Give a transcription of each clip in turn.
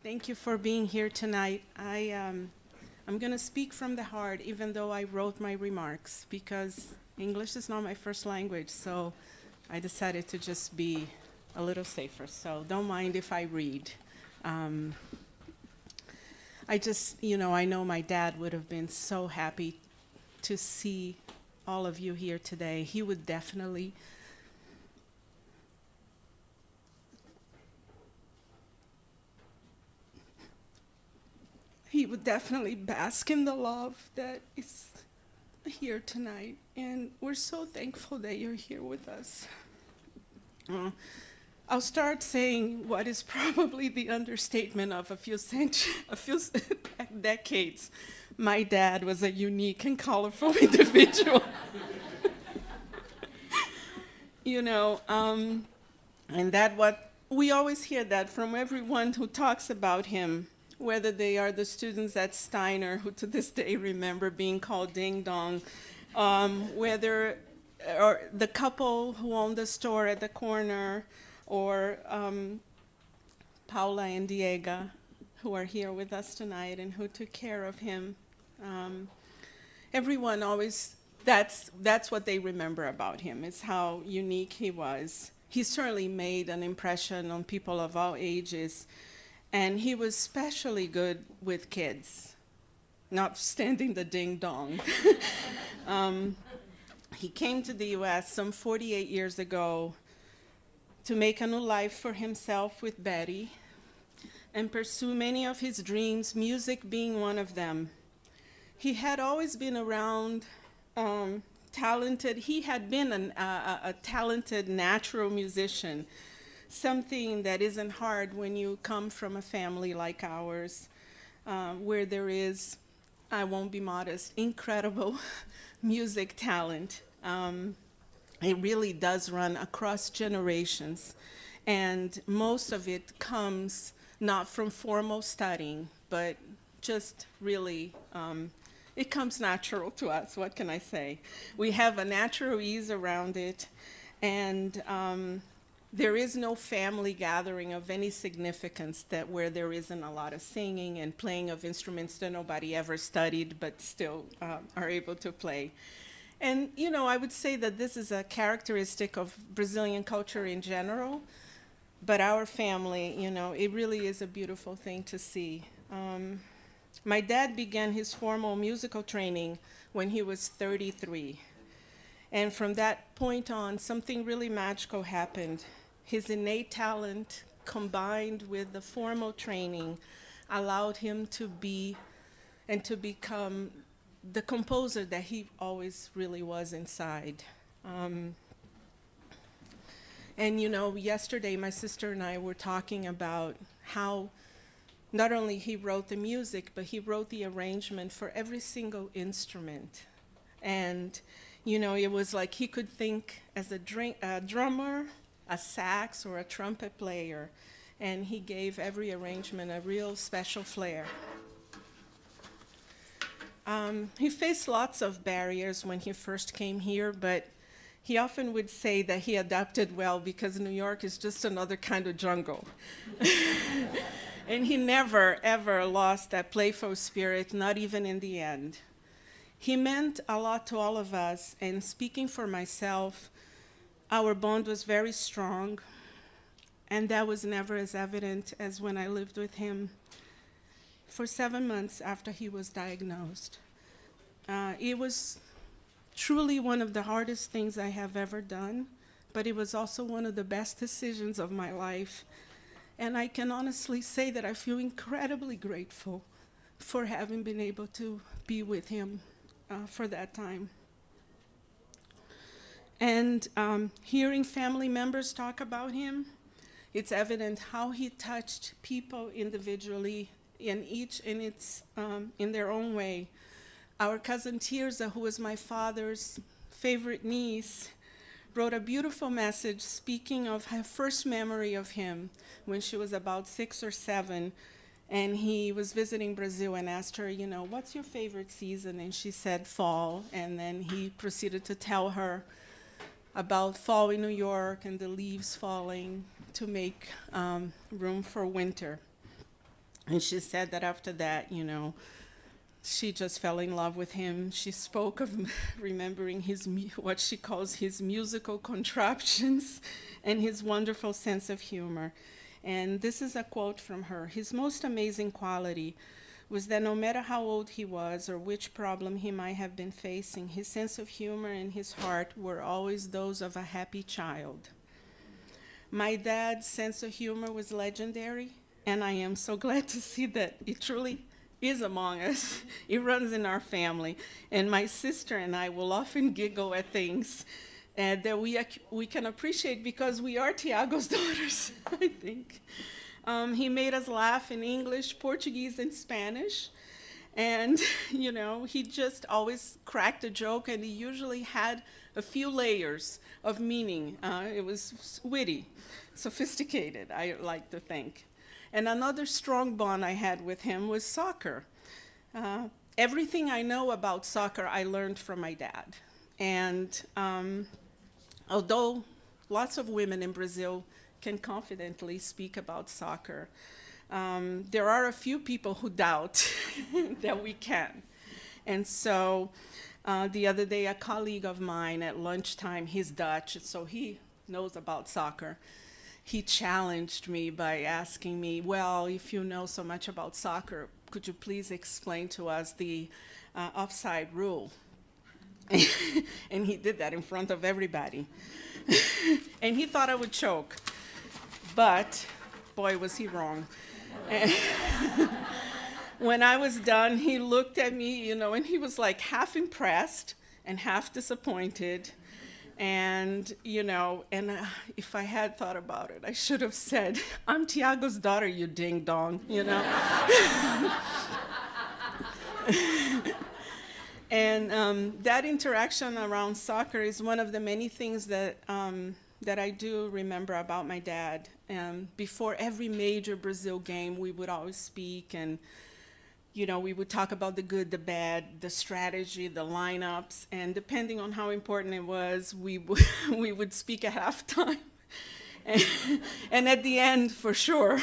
Thank you for being here tonight. I'm going to speak from the heart, even though I wrote my remarks, because English is not my first language, so I decided to just be a little safer. So don't mind if I read. I know my dad would have been so happy to see all of you here today. He would definitely bask in the love that is here tonight. And we're so thankful that you're here with us. I'll start saying what is probably the understatement of a few decades. My dad was a unique and colorful individual. And that what we always hear that from everyone who talks about him, whether they are the students at Steiner, who to this day remember being called Ding Dong, whether or the couple who owned the store at the corner, or Paula and Diego, who are here with us tonight and who took care of him. Everyone always, that's what they remember about him, is how unique he was. He certainly made an impression on people of all ages, and he was especially good with kids, notwithstanding the ding-dong. He came to the US some 48 years ago to make a new life for himself with Betty and pursue many of his dreams, music being one of them. He had always been around talented. He had been a talented natural musician, something that isn't hard when you come from a family like ours, where there is, I won't be modest, incredible music talent. It really does run across generations, and most of it comes not from formal studying, but just really, it comes natural to us. What can I say? We have a natural ease around it, and there is no family gathering of any significance where there isn't a lot of singing and playing of instruments that nobody ever studied but still are able to play. And, I would say that this is a characteristic of Brazilian culture in general, but our family, it really is a beautiful thing to see. My dad began his formal musical training when he was 33. And from that point on, something really magical happened. His innate talent, combined with the formal training, allowed him to be and to become the composer that he always really was inside. Yesterday my sister and I were talking about how not only he wrote the music, but he wrote the arrangement for every single instrument. And, it was like he could think as a drummer, a sax, or a trumpet player, and he gave every arrangement a real special flair. He faced lots of barriers when he first came here, but he often would say that he adapted well because New York is just another kind of jungle. And he never, ever lost that playful spirit, not even in the end. He meant a lot to all of us, and speaking for myself, our bond was very strong, and that was never as evident as when I lived with him for 7 months after he was diagnosed. It was truly one of the hardest things I have ever done, but it was also one of the best decisions of my life. And I can honestly say that I feel incredibly grateful for having been able to be with him for that time. And hearing family members talk about him, it's evident how he touched people individually, and each in their own way. Our cousin Tirza, who was my father's favorite niece, wrote a beautiful message speaking of her first memory of him when she was about 6 or 7, and he was visiting Brazil and asked her, what's your favorite season? And she said fall, and then he proceeded to tell her about fall in New York and the leaves falling to make room for winter. And she said that after that, she just fell in love with him. She spoke of remembering what she calls his musical contraptions and his wonderful sense of humor. And this is a quote from her. His most amazing quality was that no matter how old he was or which problem he might have been facing, his sense of humor and his heart were always those of a happy child. My dad's sense of humor was legendary, and I am so glad to see that it truly is among us. It runs in our family. And my sister and I will often giggle at things that we can appreciate because we are Thiago's daughters, I think. He made us laugh in English, Portuguese, and Spanish. And, he just always cracked a joke, and he usually had a few layers of meaning. It was witty, sophisticated, I like to think. And another strong bond I had with him was soccer. Everything I know about soccer I learned from my dad. And although lots of women in Brazil can confidently speak about soccer, there are a few people who doubt that we can. And so the other day, a colleague of mine at lunchtime, he's Dutch, so he knows about soccer. He challenged me by asking me, well, if you know so much about soccer, could you please explain to us the offside rule? And he did that in front of everybody. And he thought I would choke. But, boy, was he wrong. When I was done, he looked at me, and he was like half impressed and half disappointed. And, if I had thought about it, I should have said, I'm Thiago's daughter, you ding-dong, And that interaction around soccer is one of the many things that I do remember about my dad. Before every major Brazil game, we would always speak, and we would talk about the good, the bad, the strategy, the lineups, and depending on how important it was, we would speak at halftime, and at the end for sure.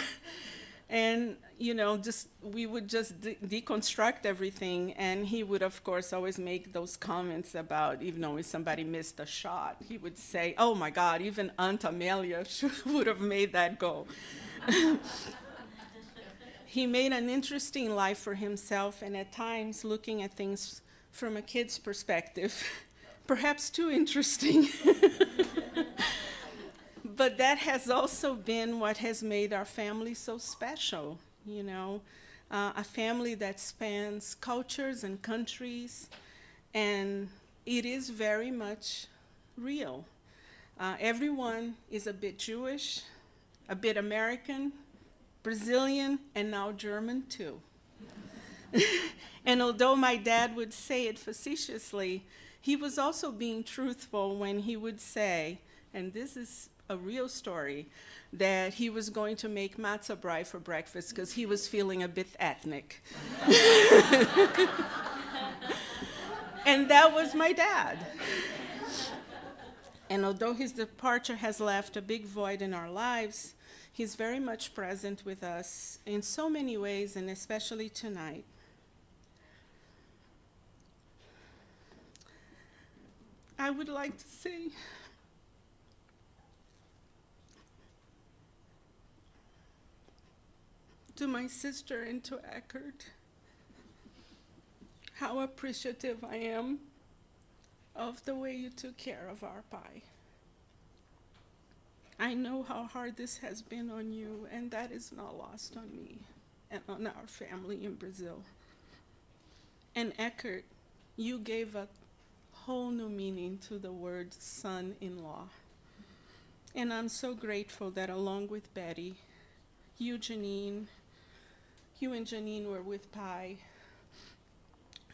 And we would just deconstruct everything, and he would, of course, always make those comments about, even though if somebody missed a shot, he would say, "Oh my God, even Aunt Amelia would have made that goal." He made an interesting life for himself, and at times looking at things from a kid's perspective, perhaps too interesting. But that has also been what has made our family so special, a family that spans cultures and countries, and it is very much real. Everyone is a bit Jewish, a bit American, Brazilian, and now German too. And although my dad would say it facetiously, he was also being truthful when he would say, and this is a real story, that he was going to make matzah brei for breakfast because he was feeling a bit ethnic. And that was my dad. And although his departure has left a big void in our lives, he's very much present with us in so many ways, and especially tonight. I would like to say to my sister and to Eckert how appreciative I am of the way you took care of our pai. I know how hard this has been on you, and that is not lost on me and on our family in Brazil. And Eckert, you gave a whole new meaning to the word son-in-law. And I'm so grateful that along with Betty, you and Janine were with Pai.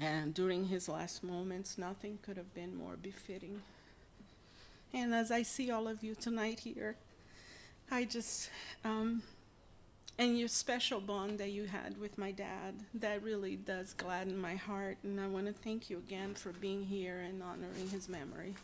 And during his last moments, nothing could have been more befitting. And as I see all of you tonight here, I just, and your special bond that you had with my dad, that really does gladden my heart. And I want to thank you again for being here and honoring his memory.